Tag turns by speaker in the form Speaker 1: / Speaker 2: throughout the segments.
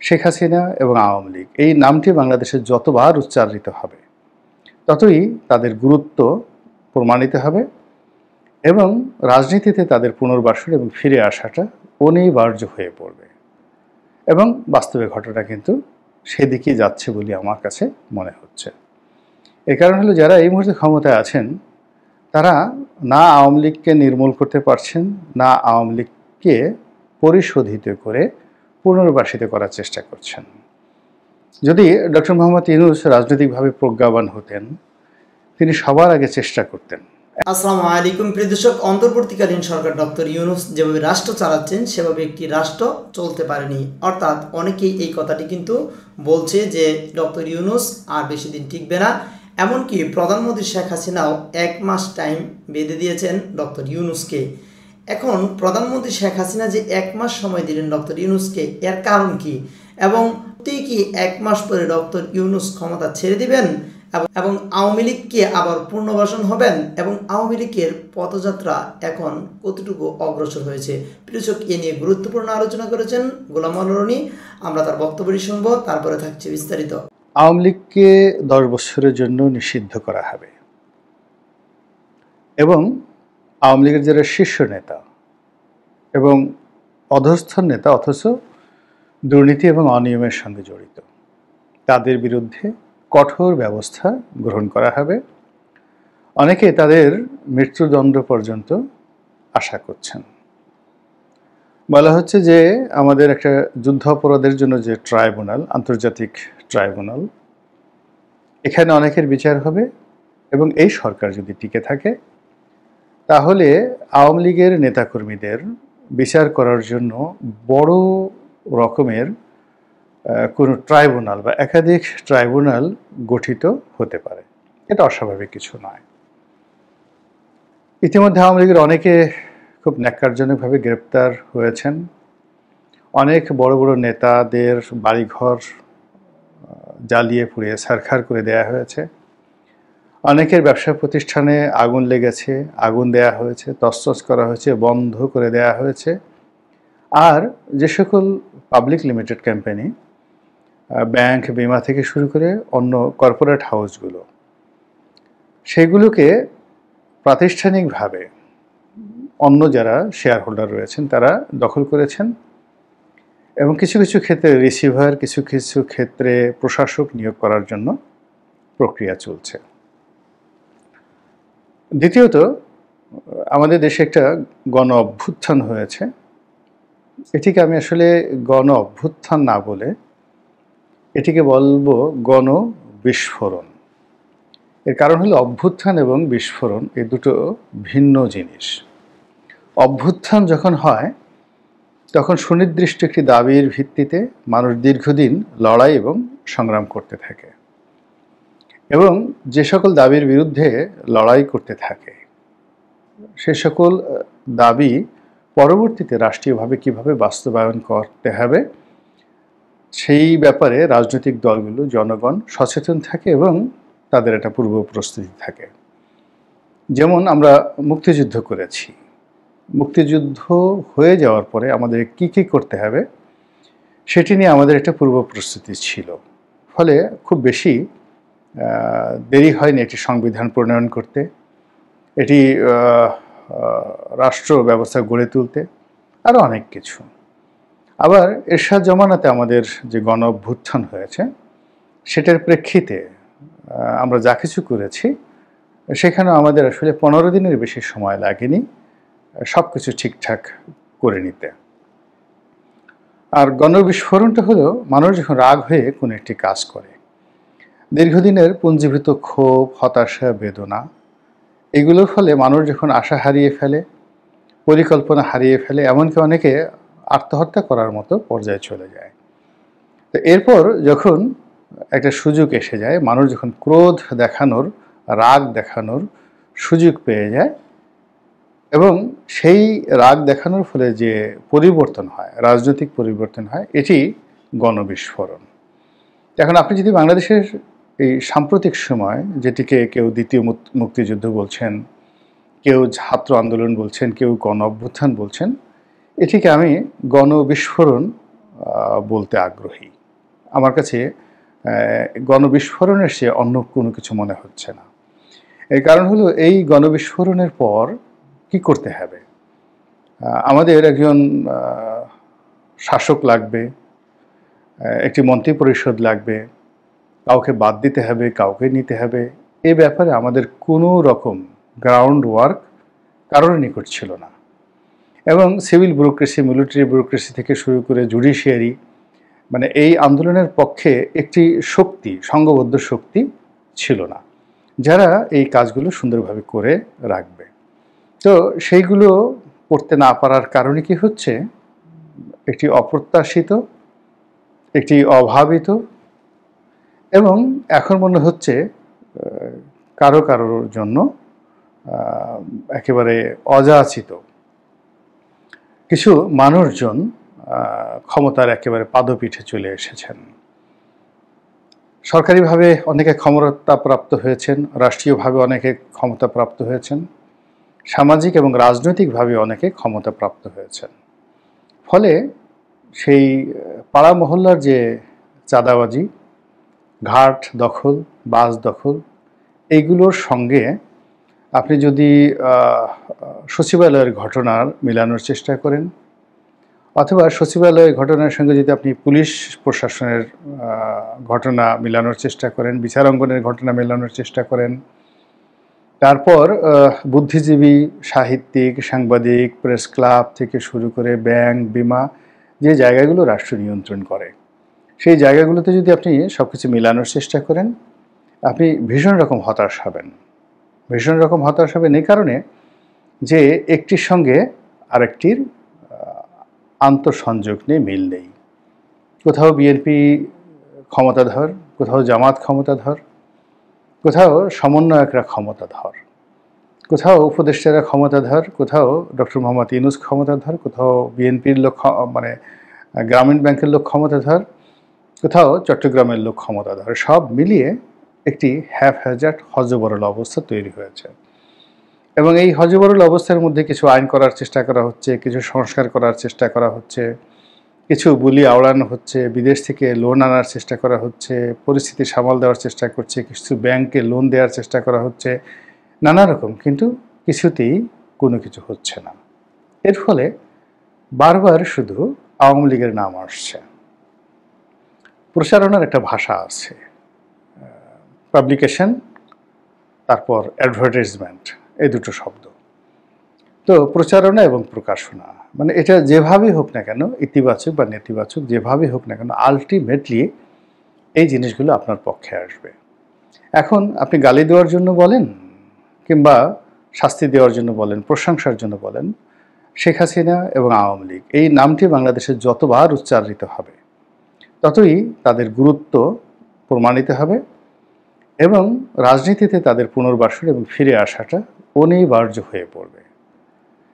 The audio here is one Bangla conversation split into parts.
Speaker 1: শেখ হাসিনা এবং আওয়ামী লীগ এই নামটি বাংলাদেশে যতবার উচ্চারিত হবে ততই তাদের গুরুত্ব প্রমাণিত হবে এবং রাজনীতিতে তাদের পুনর্বাসন এবং ফিরে আসাটা অনিবার্য হয়ে পড়বে এবং বাস্তবে ঘটনা কিন্তু সেদিকেই যাচ্ছে বলে আমার কাছে মনে হচ্ছে। এর কারণ হলো যারা এই মুহূর্তে ক্ষমতায় আছেন তারা না আওয়ামী লীগকে নির্মূল করতে পারছেন, না আওয়ামী লীগকে পরিশোধিত করে পুনর্বাসিত করার চেষ্টা করছেন। যদি ডক্টর মোহাম্মদ ইউনূস রাজনৈতিকভাবে প্রজ্ঞাবান হতেন তিনি সবার আগে চেষ্টা করতেন।
Speaker 2: আসসালামু আলাইকুম প্রিয় দর্শক, অন্তর্বর্তীকালীন সরকার ডক্টর ইউনূস যেভাবে রাষ্ট্র চালাচ্ছেন সেভাবে একটি রাষ্ট্র চলতে পারেনি। অর্থাৎ অনেকেই এই কথাটি কিন্তু বলছে যে ডক্টর ইউনূস আর বেশি দিন টিকবে না। এমনকি প্রধানমন্ত্রী শেখ হাসিনাও 1 মাস টাইম বেঁধে দিয়েছেন ডক্টর ইউনূসকে। এখন প্রধানমন্ত্রী শেখ হাসিনা যে 1 মাস সময় দিলেন ডক্টর ইউনূসকে, এর কারণ কি? এবং কি 1 মাস পরে ডক্টর ইউনূস ক্ষমতা ছেড়ে দিবেন এবং আওয়ামী লীগকে আবার পুনর্বাসন হবেন এবং আওয়ামী লীগের পথযাত্রা এখন কতটুকু অগ্রসর হয়েছে? প্রিয়দর্শক, এ নিয়ে গুরুত্বপূর্ণ আলোচনা করেছেন গোলাম মাওলা রনি। আমরা তার বক্তব্যটি শুনবো, তারপরে থাকছে বিস্তারিত।
Speaker 1: আওয়ামী লীগকে 10 বছরের জন্য নিষিদ্ধ করা হবে এবং আওয়ামী লীগের যারা শীর্ষ নেতা এবং অধস্থন নেতা অথচ দুর্নীতি এবং অনিয়মের সঙ্গে জড়িত তাদের বিরুদ্ধে কঠোর ব্যবস্থা গ্রহণ করা হবে। অনেকে তাদের মৃত্যুদণ্ড পর্যন্ত আশা করছেন। বলা হচ্ছে যে আমাদের একটা যুদ্ধ অপরাধের জন্য যে ট্রাইব্যুনাল, আন্তর্জাতিক ট্রাইব্যুনাল, এখানে অনেকের বিচার হবে এবং এই সরকার যদি টিকে থাকে তাহলে আওয়ামী লীগের নেতাকর্মীদের বিচার করার জন্য বড় রকমের কোনো ট্রাইব্যুনাল বা একাধিক ট্রাইব্যুনাল গঠিত হতে পারে। এটা অস্বাভাবিক কিছু নয়। ইতিমধ্যে আওয়ামী লীগের অনেকে খুব ন্যাক্কারজনকভাবে গ্রেপ্তার হয়েছেন। অনেক বড় বড় নেতাদের বাড়িঘর জ্বালিয়ে পুড়িয়ে ছারখার করে দেয়া হয়েছে। অনেকের ব্যবসা প্রতিষ্ঠানে আগুন লেগেছে, আগুন দেয়া হয়েছে, তছনছ করা হয়েছে, বন্ধ করে দেয়া হয়েছে। আর যে সকল পাবলিক লিমিটেড কোম্পানি, ব্যাংক, বিমা থেকে শুরু করে অন্য কর্পোরেট হাউসগুলো, সেগুলোকে প্রাতিষ্ঠানিকভাবে অন্য যারা শেয়ার হোল্ডার রয়েছেন তারা দখল করেছেন এবং কিছু কিছু ক্ষেত্রে রিসিভার, কিছু কিছু ক্ষেত্রে প্রশাসক নিয়োগ করার জন্য প্রক্রিয়া চলছে। দ্বিতীয়ত, আমাদের দেশে একটা গণ অভ্যুত্থান হয়েছে। এটিকে আমি আসলে গণ অভ্যুত্থান না বলে এটিকে বলবো গণ বিস্ফোরণ। এর কারণ হলো অভ্যুত্থান এবং বিস্ফোরণ এই দুটো ভিন্ন জিনিস। অভ্যুত্থান যখন হয় তখন সুনির্দিষ্ট একটি দাবির ভিত্তিতে মানুষ দীর্ঘদিন লড়াই এবং সংগ্রাম করতে থাকে এবং যে সকল দাবির বিরুদ্ধে লড়াই করতে থাকে সে সকল দাবি পরবর্তীতে রাষ্ট্রীয়ভাবে কিভাবে বাস্তবায়ন করতে হবে সেই ব্যাপারে রাজনৈতিক দলগুলো, জনগণ সচেতন থাকে এবং তাদের একটা পূর্ব প্রস্তুতি থাকে। যেমন আমরা মুক্তিযুদ্ধ করেছি, মুক্তিযুদ্ধ হয়ে যাওয়ার পরে আমাদের কি কি করতে হবে সেটি নিয়ে আমাদের একটা পূর্ব প্রস্তুতি ছিল। ফলে খুব বেশি দেরি হয়নি এটি সংবিধান প্রণয়ন করতে, এটি রাষ্ট্র ব্যবস্থা গড়ে তুলতে, আরও অনেক কিছু। আবার এরশাদ জমানাতে আমাদের যে গণ অভ্যুত্থান হয়েছে সেটার প্রেক্ষিতে আমরা যা কিছু করেছি সেখানেও আমাদের আসলে 15 দিনের বেশি সময় লাগেনি সব কিছু ঠিকঠাক করে নিতে। আর গণবিস্ফোরণটা হলো মানুষ যখন রাগ হয়ে কোনো একটি কাজ করে, দীর্ঘদিনের পুঞ্জীভূত ক্ষোভ, হতাশা, বেদনা, এগুলোর ফলে মানুষ যখন আশা হারিয়ে ফেলে, পরিকল্পনা হারিয়ে ফেলে, এমনকি অনেকে আত্মহত্যা করার মতো পর্যায়ে চলে যায়। তো এরপর যখন একটা সুযোগ এসে যায়, মানুষ যখন ক্রোধ দেখানোর, রাগ দেখানোর সুযোগ পেয়ে যায় এবং সেই রাগ দেখানোর ফলে যে পরিবর্তন হয়, রাজনৈতিক পরিবর্তন হয়, এটি গণবিস্ফোরণ। এখন আপনি যদি বাংলাদেশের এই সাম্প্রতিক সময়, যেটিকে কেউ দ্বিতীয় মুক্তিযুদ্ধ বলছেন, কেউ ছাত্র আন্দোলন বলছেন, কেউ গণ অভ্যুত্থান বলছেন, এটিকে আমি গণবিস্ফোরণ বলতে আগ্রহী। আমার কাছে গণবিস্ফোরণের চেয়ে অন্য কোনো কিছু মনে হচ্ছে না। এর কারণ হলো এই গণবিস্ফোরণের পর কি করতে হবে? আমাদের একজন শাসক লাগবে, একটি মন্ত্রিপরিষদ লাগবে, কাউকে বাদ দিতে হবে, কাউকে নিতে হবে। এ ব্যাপারে আমাদের কোনো রকম গ্রাউন্ড ওয়ার্ক কারোর নিকট ছিল না। এবং সিভিল ব্যুরোক্রেসি, মিলিটারি ব্যুরোক্রেসি থেকে শুরু করে জুডিশিয়ারি, মানে এই আন্দোলনের পক্ষে একটি শক্তি, সংঘবদ্ধ শক্তি ছিল না, যারা এই কাজগুলো সুন্দরভাবে করে রাখবে। তো সেইগুলো করতে না পারার কারণে কি হচ্ছে? একটি অপ্রত্যাশিত, একটি অভাবিত, এবং এখন মনে হচ্ছে কারোর জন্য একেবারে অযাচিত কিছু মানুষজন ক্ষমতার একেবারে পাদপীঠে চলে এসেছেন। সরকারিভাবে অনেকে ক্ষমতাপ্রাপ্ত হয়েছেন, রাষ্ট্রীয়ভাবে অনেকে ক্ষমতাপ্রাপ্ত হয়েছেন, সামাজিক এবং রাজনৈতিকভাবে অনেকে ক্ষমতাপ্রাপ্ত হয়েছেন। ফলে সেই পাড়া মহল্লার যে চাঁদাবাজি, ঘাট দখল, বাস দখল, এইগুলোর সঙ্গে আপনি যদি সচিবালয়ের ঘটনার মিলানোর চেষ্টা করেন, অথবা সচিবালয়ের ঘটনার সঙ্গে যদি আপনি পুলিশ প্রশাসনের ঘটনা মিলানোর চেষ্টা করেন, বিচারাঙ্গনের ঘটনা মেলানোর চেষ্টা করেন, তারপর বুদ্ধিজীবী, সাহিত্যিক, সাংবাদিক, প্রেস ক্লাব থেকে শুরু করে ব্যাংক, বিমা, যে জায়গাগুলো রাষ্ট্র নিয়ন্ত্রণ করে, সেই জায়গাগুলোতে যদি আপনি সব কিছু মিলানোর চেষ্টা করেন, আপনি ভীষণ রকম হতাশ হবেন। ভীষণ রকম হতাশ হবেন এই কারণে যে একটির সঙ্গে আরেকটির আন্তঃসংযোগ নেই, মিল নেই। কোথাও বিএনপি ক্ষমতাধর, কোথাও জামাত ক্ষমতাধর, কোথাও সমন্বয়করা ক্ষমতাধর, কোথাও উপদেষ্টারা ক্ষমতাধর, কোথাও ডক্টর মোহাম্মদ ইউনূস ক্ষমতাধর, কোথাও বিএনপির লোক, মানে গ্রামীণ ব্যাংকের লোক ক্ষমতাধর, কোথাও চট্টগ্রামের লোক ক্ষমতাধর। সব মিলিয়ে একটি হ্যাফহ্যাজার্ড হযবরল অবস্থা তৈরি হয়েছে। এবং এই হযবরল অবস্থার মধ্যে কিছু আইন করার চেষ্টা করা হচ্ছে, কিছু সংস্কার করার চেষ্টা করা হচ্ছে, কিছু বুলি আওড়ানো হচ্ছে, বিদেশ থেকে লোন আনার চেষ্টা করা হচ্ছে, পরিস্থিতি সামাল দেওয়ার চেষ্টা করছে, কিছু ব্যাংকে লোন দেওয়ার চেষ্টা করা হচ্ছে, নানা রকম, কিন্তু কিছুতেই কোনো কিছু হচ্ছে না। এর ফলে বারবার শুধু আওয়ামী লীগের নাম আসছে। প্রচারণার একটা ভাষা আছে, পাবলিকেশন, তারপর অ্যাডভার্টাইজমেন্ট, এই দুটো শব্দ। তো প্রচারণা এবং প্রকাশনা, মানে এটা যেভাবেই হোক না কেন, ইতিবাচক বা নেতিবাচক যেভাবেই হোক না কেন, আলটিমেটলি এই জিনিসগুলো আপনার পক্ষে আসবে। এখন আপনি গালি দেওয়ার জন্য বলেন, কিংবা শাস্তি দেওয়ার জন্য বলেন, প্রশংসার জন্য বলেন, শেখ হাসিনা এবং আওয়ামী লীগ এই নামটি বাংলাদেশে যতবার উচ্চারিত হবে ততই তাদের গুরুত্ব প্রমাণিত হবে, এবং রাজনীতিতে তাদের পুনর্বাসন এবং ফিরে আসাটা অনিবার্য হয়ে পড়বে।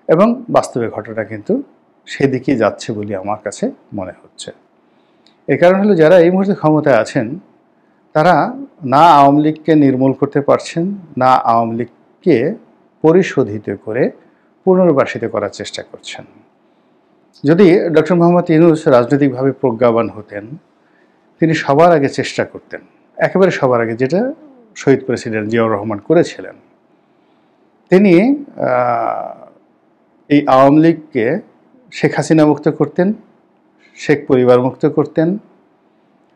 Speaker 1: এবং বাস্তবে ঘটনা কিন্তু সেদিকেই যাচ্ছে বলে আমার কাছে মনে হচ্ছে। এর কারণ হলো, যারা এই মুহূর্তে ক্ষমতায় আছেন তারা না আওয়ামী লীগকে নির্মূল করতে পারছেন, না আওয়ামী লীগকে পরিশোধিত করে পুনর্বাসিত করার চেষ্টা করছেন। যদি ডক্টর মোহাম্মদ ইউনূস রাজনৈতিকভাবে প্রজ্ঞাবান হতেন, তিনি সবার আগে চেষ্টা করতেন, একেবারে সবার আগে, যেটা শহীদ প্রেসিডেন্ট জিয়াউর রহমান করেছিলেন। তিনি এই আওয়ামী লীগকে শেখ হাসিনা মুক্ত করতেন, শেখ পরিবার মুক্ত করতেন,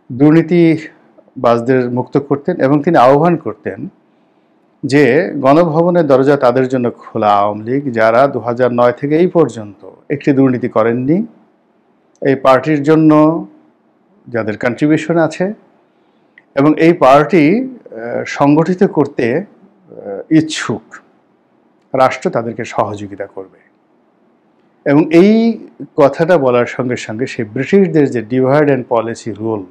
Speaker 1: দুর্নীতিবাজদের মুক্ত করতেন, এবং তিনি আহ্বান করতেন যে গণভবনের দরজা তাদের জন্য খোলা, আওয়ামী লীগ যারা 2009 থেকে এই পর্যন্ত একটি দুর্নীতি করেননি, এই পার্টির জন্য যাদের কন্ট্রিবিউশন আছে, এবং এই পার্টি সংগঠিত করতে ইচ্ছুক, রাষ্ট্র তাদেরকে সহযোগিতা করবে। এবং এই কথাটা বলার সঙ্গে সঙ্গে সেই ব্রিটিশদের যে ডিভাইড অ্যান্ড পলিসি রুল,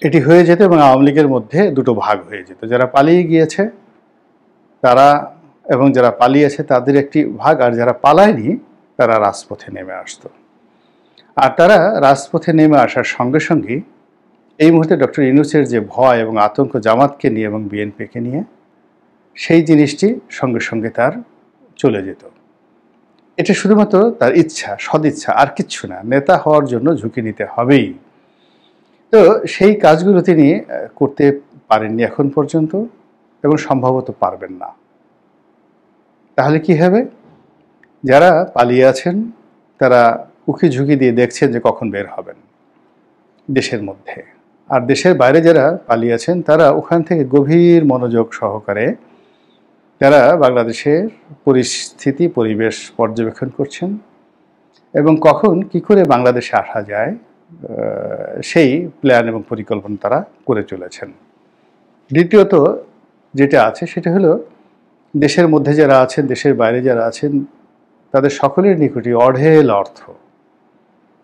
Speaker 1: এটি হয়ে যেত, এবং আওয়ামী লীগের মধ্যে দুটো ভাগ হয়ে যেত। যারা পালিয়ে গিয়েছে তারা, এবং যারা পালিয়েছে তাদের একটি ভাগ, আর যারা পালায়নি তারা রাজপথে নেমে আসতো। আর তারা রাজপথে নেমে আসার সঙ্গে সঙ্গেই এই মুহূর্তে ডক্টর ইউনূসের যে ভয় এবং আতঙ্ক জামাতকে নিয়ে এবং বিএনপিকে নিয়ে, সেই জিনিসটি সঙ্গে সঙ্গে তার চলে যেত। এটা শুধুমাত্র তার ইচ্ছা, সদিচ্ছা, আর কিচ্ছু না। নেতা হওয়ার জন্য ঝুঁকি নিতে হবেই, তো সেই কাজগুলো তিনি করতে পারেননি এখন পর্যন্ত এবং সম্ভবত পারবেন না। তাহলে কি হবে? যারা পালিয়ে আছেন তারা উকি ঝুঁকি দিয়ে দেখছেন যে কখন বের হবেন দেশের মধ্যে, আর দেশের বাইরে যারা পালিয়ে আছেন তারা ওখান থেকে গভীর মনোযোগ সহকারে তারা বাংলাদেশের পরিস্থিতি পরিবেশ পর্যবেক্ষণ করছেন এবং কখন কি করে বাংলাদেশে আসা যায় সেই প্ল্যান এবং পরিকল্পনা তারা করে চলেছেন। দ্বিতীয়ত যেটা আছে সেটা হলো দেশের মধ্যে যারা আছেন, দেশের বাইরে যারা আছেন, তাদের সকলের নিকটই অঢেল অর্থ।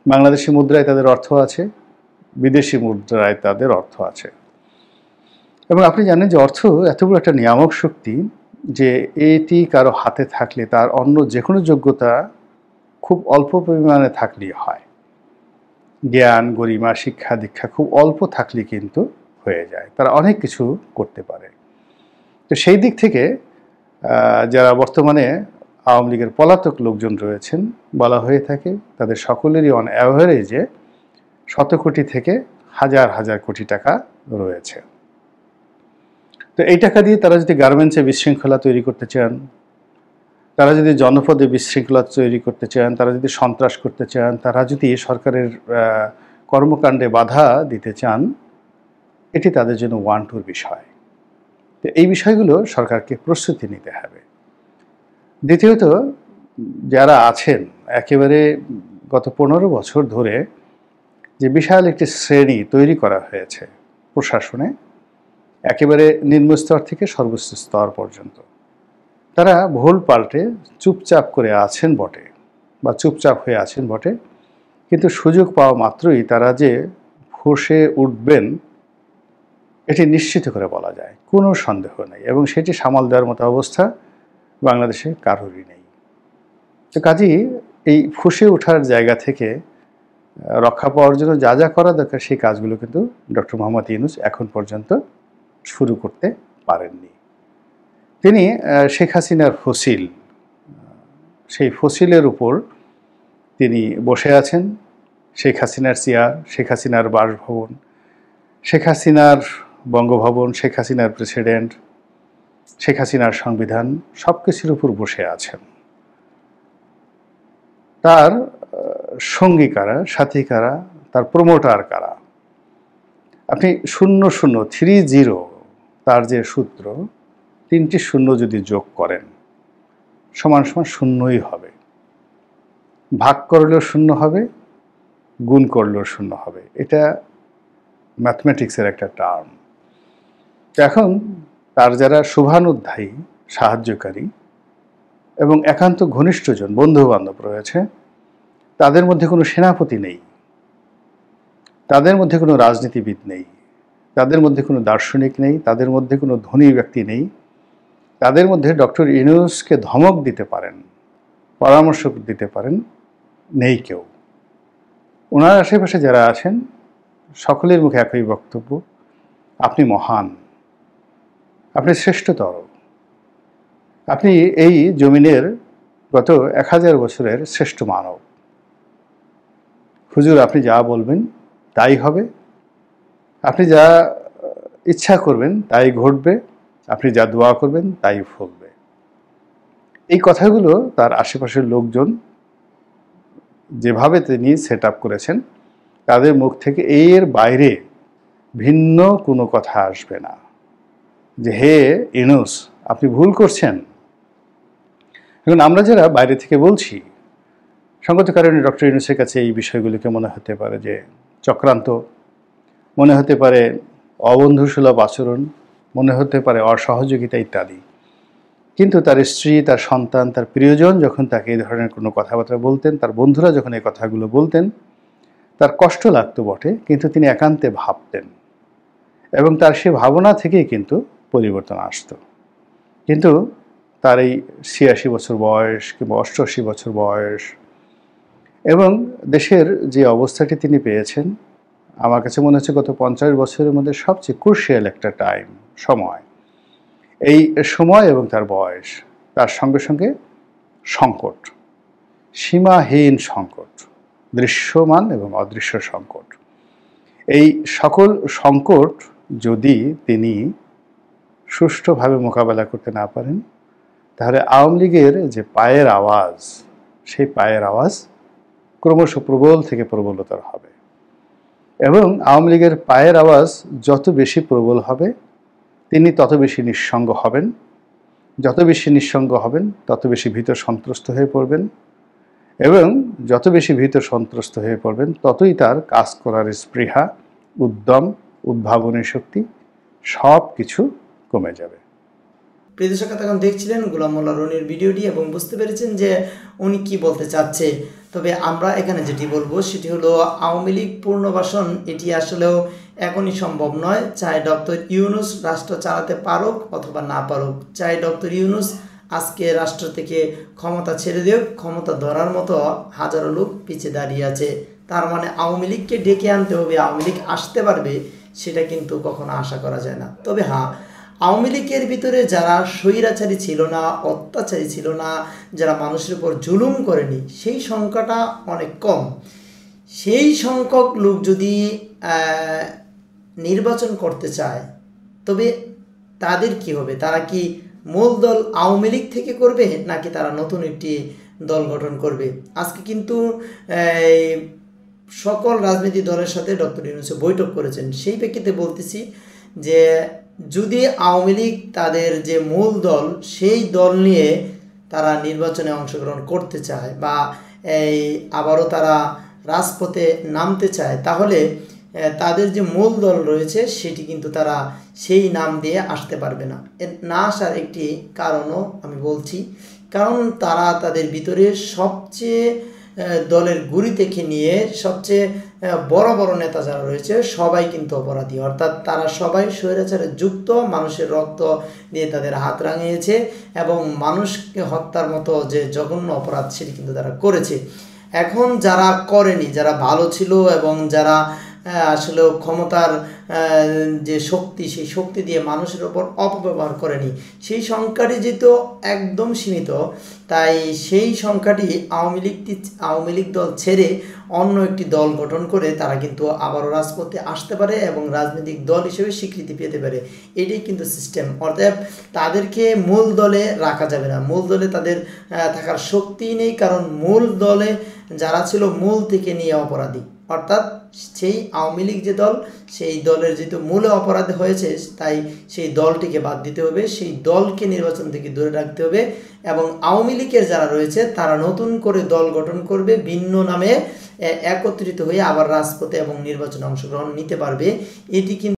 Speaker 1: বাংলাদেশি মুদ্রায় তাদের অর্থ আছে, বিদেশি মুদ্রায় তাদের অর্থ আছে। এবং আপনি জানেন যে অর্থ এত বড় একটা নিয়ামক শক্তি যে এটি কারো হাতে থাকলে তার অন্য যে কোনো যোগ্যতা খুব অল্প পরিমাণে থাকলেই হয়। জ্ঞান, গরিমা, শিক্ষা দীক্ষা খুব অল্প থাকলে কিন্তু হয়ে যায়, তারা অনেক কিছু করতে পারে। তো সেই দিক থেকে যারা বর্তমানে আওয়ামী লীগের পলাতক লোকজন রয়েছেন, বলা হয়ে থাকে তাদের সকলেরই অন অ্যাভারেজে 100 কোটি থেকে হাজার হাজার কোটি টাকা রয়েছে। তো এই টাকা দিয়ে তারা যদি গার্মেন্টসে বিশৃঙ্খলা তৈরি করতে চান, তারা যদি জনপদে বিশৃঙ্খলা তৈরি করতে চান, তারা যদি সন্ত্রাস করতে চান, তারা যদি সরকারের কর্মকাণ্ডে বাধা দিতে চান, এটি তাদের জন্য ওয়ান-টুর বিষয়। তো এই বিষয়গুলো সরকারকে প্রস্তুতি নিতে হবে। দ্বিতীয়ত, যারা আছেন একেবারে গত 15 বছর ধরে যে বিশাল একটি শ্রেণী তৈরি করা হয়েছে প্রশাসনে, একেবারে নিম্নস্তর থেকে সর্বোচ্চ স্তর পর্যন্ত, তারা ভুল পাল্টে চুপচাপ করে আছেন বটে বা চুপচাপ হয়ে আছেন বটে, কিন্তু সুযোগ পাওয়া মাত্রই তারা যে ফুঁসে উঠবেন এটি নিশ্চিত করে বলা যায়, কোনো সন্দেহ নেই, এবং সেটি সামাল দেওয়ার মতো অবস্থা বাংলাদেশে কারোরই নেই। তো কাজেই এই ফুঁসে ওঠার জায়গা থেকে রক্ষা পাওয়ার জন্য যা যা করা দরকার সেই কাজগুলো কিন্তু ডক্টর মোহাম্মদ ইউনূস এখন পর্যন্ত শুরু করতে পারেননি। তিনি শেখ হাসিনার ফসিল, সেই ফসিলের উপর তিনি বসে আছেন। শেখ হাসিনার চেয়ার, শেখ হাসিনার বাসভবন, শেখ হাসিনার বঙ্গভবন, শেখ হাসিনার প্রেসিডেন্ট, শেখ হাসিনার সংবিধান, সব কিছুর উপর বসে আছেন। তার সঙ্গী কারা, সাথী কারা, তার প্রমোটার কারা? আপনি 0030 তার যে সূত্র, 3টি শূন্য যদি যোগ করেন সমান সমান শূন্যই হবে। ভাগ করলেও শূন্য হবে, গুণ করলেও শূন্য হবে। এটা ম্যাথমেটিক্সের একটা টার্ম। এখন তার যারা শুভানুধ্যায়ী, সাহায্যকারী এবং একান্ত ঘনিষ্ঠজন, বন্ধুবান্ধব রয়েছে, তাদের মধ্যে কোনো সেনাপতি নেই, তাদের মধ্যে কোনো রাজনীতিবিদ নেই, তাদের মধ্যে কোনো দার্শনিক নেই, তাদের মধ্যে কোনো ধনী ব্যক্তি নেই, তাদের মধ্যে ডক্টর ইউনূসকে ধমক দিতে পারেন, পরামর্শ দিতে পারেন, নেই কেউ। ওনার আশেপাশে যারা আছেন সকলের মুখে একই বক্তব্য, আপনি মহান, আপনি শ্রেষ্ঠতর, আপনি এই জমিনের গত 1000 বছরের শ্রেষ্ঠ মানব। হুজুর, আপনি যা বলবেন তাই হবে, আপনি যা ইচ্ছা করবেন তাই ঘটবে, আপনি যা দোয়া করবেন তাই ফলবে। এই কথাগুলো তার আশেপাশের লোকজন যেভাবে তিনি সেট আপ করেছেন, তাদের মুখ থেকে এর বাইরে ভিন্ন কোনো কথা আসবে না যে হে ইউনূস, আপনি ভুল করছেন। এখন আমরা যারা বাইরে থেকে বলছি, সঙ্গত কারণে ডক্টর ইউনূসের কাছে এই বিষয়গুলিকে মনে হতে পারে যে চক্রান্ত, মনে হতে পারে অবন্ধুসুলভ আচরণ, মনে হতে পারে অসহযোগিতা ইত্যাদি। কিন্তু তার স্ত্রী, তার সন্তান, তার প্রিয়জন যখন তাকে এই ধরনের কোনো কথাবার্তা বলতেন, তার বন্ধুরা যখন এই কথাগুলো বলতেন, তার কষ্ট লাগতো বটে, কিন্তু তিনি একান্তে ভাবতেন এবং তার সে ভাবনা থেকেই কিন্তু পরিবর্তন আসতো। কিন্তু তার এই 86 বছর বয়স কিংবা 88 বছর বয়স এবং দেশের যে অবস্থাটি তিনি পেয়েছেন, আমার কাছে মনে হচ্ছে গত 50 বছরের মধ্যে সবচেয়ে ক্রুশিয়াল একটা সময়। এই সময় এবং তার বয়স, তার সঙ্গে সঙ্গে সংকট, সীমাহীন সংকট, দৃশ্যমান এবং অদৃশ্য সংকট, এই সকল সংকট যদি তিনি সুষ্ঠুভাবে মোকাবেলা করতে না পারেন, তাহলে আওয়ামী লীগের যে পায়ের আওয়াজ, সেই পায়ের আওয়াজ ক্রমশ প্রবল থেকে প্রবলতর হবে। এবং আওয়ামী লীগের পায়ের আওয়াজ যত বেশি প্রবল হবে, তিনি তত বেশি নিঃসঙ্গ হবেন। যত বেশি নিঃসঙ্গ হবেন, তত বেশি ভীত সন্ত্রস্ত হয়ে পড়বেন। এবং যত বেশি ভীত সন্ত্রস্ত হয়ে পড়বেন, ততই তার কাজ করার স্পৃহা, উদ্যম, উদ্ভাবনী শক্তি সব কিছু কমে যাবে।
Speaker 2: প্রিয় দর্শক, এখন দেখছিলেন গোলাম মোল্লা রনির ভিডিওটি এবং বুঝতে পেরেছেন যে উনি কি বলতে চাচ্ছে। তবে আমরা এখানে যেটি বলবো সেটি হলো, আওয়ামী লীগ পুনর্বাসন এটি আসলেও এখনই সম্ভব নয়। চাই ডক্টর ইউনূস রাষ্ট্র চালাতে পারুক অথবা না পারুক, চাই ডক্টর ইউনূস আজকে রাষ্ট্র থেকে ক্ষমতা ছেড়ে দিক, ক্ষমতা ধরার মতো হাজারো লোক পিছিয়ে দাঁড়িয়ে আছে। তার মানে আওয়ামী লীগকে ডেকে আনতে হবে, আওয়ামী লীগ আসতে পারবে সেটা কিন্তু কখনো আশা করা যায় না। তবে হ্যাঁ, আওয়ামী লীগের ভিতরে যারা স্বৈরাচারী ছিল না, অত্যাচারী ছিল না, যারা মানুষের উপর জুলুম করেনি, সেই সংখ্যাটা অনেক কম। সেই সংখ্যক লোক যদি নির্বাচন করতে চায়, তবে তাদের কি হবে? তারা কি মূল দল আওয়ামী লীগ থেকে করবে, নাকি তারা নতুন একটি দল গঠন করবে? আজকে কিন্তু সকল রাজনৈতিক দলের সাথে ডক্টর ইউনূস বৈঠক করেছেন। সেই প্রেক্ষিতে বলতেছি যে যদি আওয়ামী লীগ তাদের যে মূল দল, সেই দল নিয়ে তারা নির্বাচনে অংশগ্রহণ করতে চায় বা আবারও তারা রাজপথে নামতে চায়, তাহলে তাদের যে মূল দল রয়েছে সেটি কিন্তু তারা সেই নাম দিয়ে আসতে পারবে না। না আসার একটি কারণও আমি বলছি, কারণ তারা তাদের ভিতরে সবচেয়ে দলের গুড়ি থেকে নিয়ে সবচেয়ে বড় বড় নেতা যারা রয়েছে সবাই কিন্তু অপরাধী, অর্থাৎ তারা সবাই স্বৈরাচারে যুক্ত, মানুষের রক্ত দিয়ে তাদের হাত রাঙিয়েছে এবং মানুষকে হত্যার মতো যে জঘন্য অপরাধ সেটি কিন্তু তারা করেছে। এখন যারা করেনি, যারা ভালো ছিল এবং যারা আসলে ক্ষমতার যে শক্তি, সেই শক্তি দিয়ে মানুষের ওপর অপব্যবহার করেনি, সেই সংখ্যাটি যেহেতু একদম সীমিত, তাই সেই সংখ্যাটি আওয়ামী লীগ দল ছেড়ে অন্য একটি দল গঠন করে তারা কিন্তু আবারও রাজপথে আসতে পারে এবং রাজনৈতিক দল হিসেবে স্বীকৃতি পেতে পারে। এটাই কিন্তু সিস্টেম। অর্থাৎ তাদেরকে মূল দলে রাখা যাবে না, মূল দলে তাদের থাকার শক্তিই নেই, কারণ মূল দলে যারা ছিল মূল থেকে নিয়ে অপরাধী, অর্থাৎ সেই আওয়ামী লীগ যে দল, সেই দলের যেহেতু মূলে অপরাধ হয়েছে, তাই সেই দলটিকে বাদ দিতে হবে, সেই দলকে নির্বাচন থেকে দূরে রাখতে হবে এবং আওয়ামী লীগের যারা রয়েছে তারা নতুন করে দল গঠন করবে, ভিন্ন নামে একত্রিত হয়ে আবার রাজপথে এবং নির্বাচনে অংশগ্রহণ নিতে পারবে। এটি কিন্তু